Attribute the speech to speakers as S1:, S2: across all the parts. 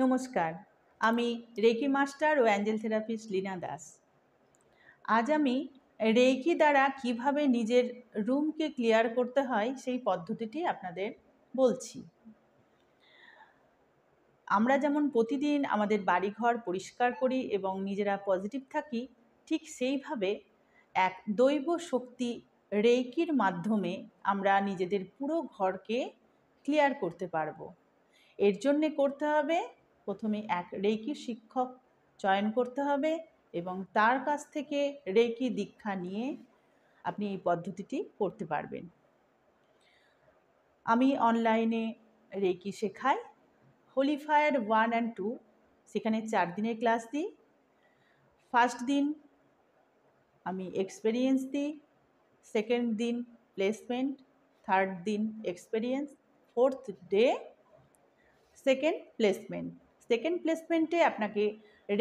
S1: নমস্কার, আমি reiki master ও Angel therapist Leena Das. আজ আমি রেকি দ্বারা কিভাবে নিজের রুমকে ক্লিয়ার করতে হয় সেই পদ্ধতিটি আপনাদের বলছি। আমরা যেমন প্রতিদিন আমাদের বাড়িঘর পরিষ্কার করি এবং নিজেরা পজিটিভ থাকি, ঠিক সেইভাবে এক দৈব শক্তি রেকির মাধ্যমে আমরা নিজেদের পুরো ঘরকে ক্লিয়ার করতে পারবো। এর জন্যে করতে হবে, প্রথমে এক রেকি শিক্ষক চয়ন করতে হবে এবং তার কাছ থেকে রেকি দীক্ষা নিয়ে আপনি এই পদ্ধতিটি করতে পারবেন। আমি অনলাইনে রেকি শেখাই, হোলি ফায়ার 1 and 2, সেখানে 4 দিনের ক্লাস দিই। ফার্স্ট দিন আমি এক্সপেরিয়েন্স দিই, সেকেন্ড দিন প্লেসমেন্ট, থার্ড দিন এক্সপেরিয়েন্স, ফোর্থ ডে সেকেন্ড প্লেসমেন্টে আপনাকে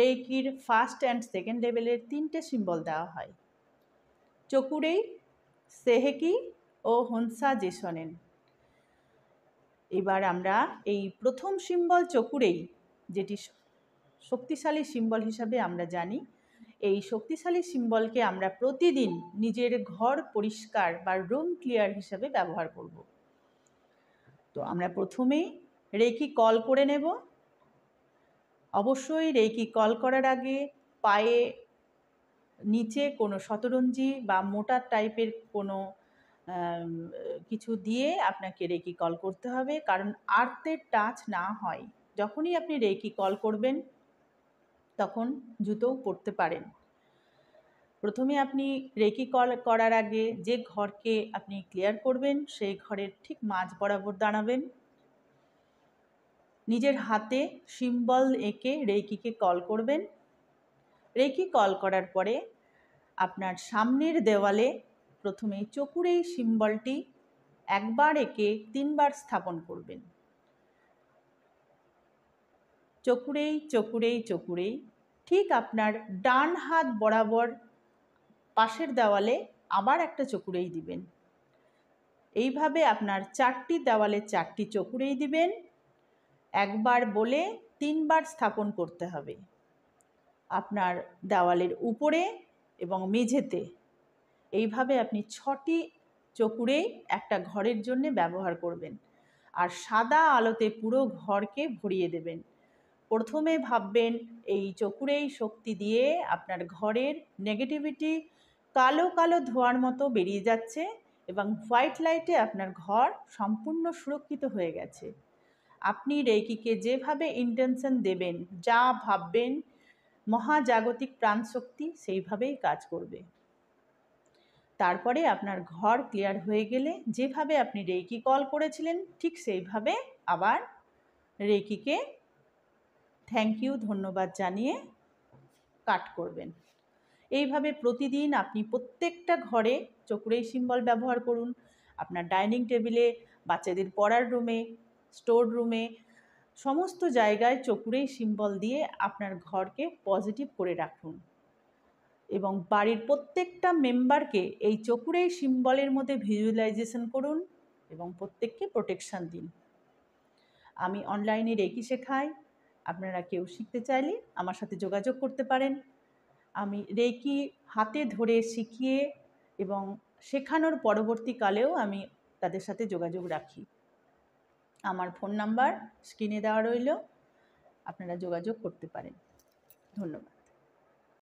S1: রেকির ফার্স্ট অ্যান্ড সেকেন্ড লেভেলের 3টে সিম্বল দেওয়া হয়: চকুরেই, সেহেকি ও হনসা জেসনেন। এবার আমরা এই প্রথম সিম্বল চকুরেই, যেটি শক্তিশালী সিম্বল হিসাবে আমরা জানি, এই শক্তিশালী সিম্বলকে আমরা প্রতিদিন নিজের ঘর পরিষ্কার বা রুম ক্লিয়ার হিসাবে ব্যবহার করব। তো আমরা প্রথমেই রেকি কল করে নেব। অবশ্যই রেকি কল করার আগে পায়ে নিচে কোনো শতরঞ্জি বা মোটা টাইপের কোনো কিছু দিয়ে আপনাকে রেকি কল করতে হবে, কারণ আর্থের টাচ না হয়। যখনই আপনি রেকি কল করবেন তখন জুতোও পরতে পারেন। প্রথমে আপনি রেকি কল করার আগে যে ঘরকে আপনি ক্লিয়ার করবেন সেই ঘরের ঠিক মাঝ বরাবর দাঁড়াবেন। নিজের হাতে সিম্বল এঁকে রেকিকে কল করবেন। রেকি কল করার পরে আপনার সামনের দেওয়ালে প্রথমে চকুরেই সিম্বলটি একবার এঁকে 3বার স্থাপন করবেন। চকুরেই চকুরেই চকুরেই, ঠিক আপনার ডান হাত বরাবর পাশের দেওয়ালে আবার একটা চকুরেই দিবেন। এইভাবে আপনার 4টি দেওয়ালে 4টি চকুরেই দিবেন। একবার বলে 3বার স্থাপন করতে হবে। আপনার দেওয়ালের উপরে এবং মেঝেতে এইভাবে আপনি 6টি চকুরেই একটা ঘরের জন্য ব্যবহার করবেন। আর সাদা আলোতে পুরো ঘরকে ভরিয়ে দেবেন। প্রথমে ভাববেন এই চকুরেই শক্তি দিয়ে আপনার ঘরের নেগেটিভিটি কালো কালো ধোঁয়ার মতো বেরিয়ে যাচ্ছে এবং হোয়াইট লাইটে আপনার ঘর সম্পূর্ণ সুরক্ষিত হয়ে গেছে। আপনি রেকিকে যেভাবে ইন্টেনশন দেবেন, যা ভাববেন, মহাজাগতিক প্রাণশক্তি সেইভাবেই কাজ করবে। তারপরে আপনার ঘর ক্লিয়ার হয়ে গেলে যেভাবে আপনি রেকি কল করেছিলেন ঠিক সেইভাবে আবার রেকিকে থ্যাংক ইউ, ধন্যবাদ জানিয়ে কাট করবেন। এইভাবে প্রতিদিন আপনি প্রত্যেকটা ঘরে চকুরেই সিম্বল ব্যবহার করুন। আপনার ডাইনিং টেবিলে, বাচ্চাদের পড়ার রুমে, স্টোর রুমে, সমস্ত জায়গায় চকুরেই সিম্বল দিয়ে আপনার ঘরকে পজিটিভ করে রাখুন এবং বাড়ির প্রত্যেকটা মেম্বারকে এই চকুরেই সিম্বলের মধ্যে ভিজুয়ালাইজেশন করুন এবং প্রত্যেককে প্রোটেকশান দিন। আমি অনলাইনে রেকি শেখাই। আপনারা কেউ শিখতে চাইলে আমার সাথে যোগাযোগ করতে পারেন। আমি রেকি হাতে ধরে শিখিয়ে এবং শেখানোর পরবর্তীকালেও আমি তাদের সাথে যোগাযোগ রাখি। আমার ফোন নাম্বার স্ক্রিনে দেওয়া রইল, আপনারা যোগাযোগ করতে পারেন। ধন্যবাদ।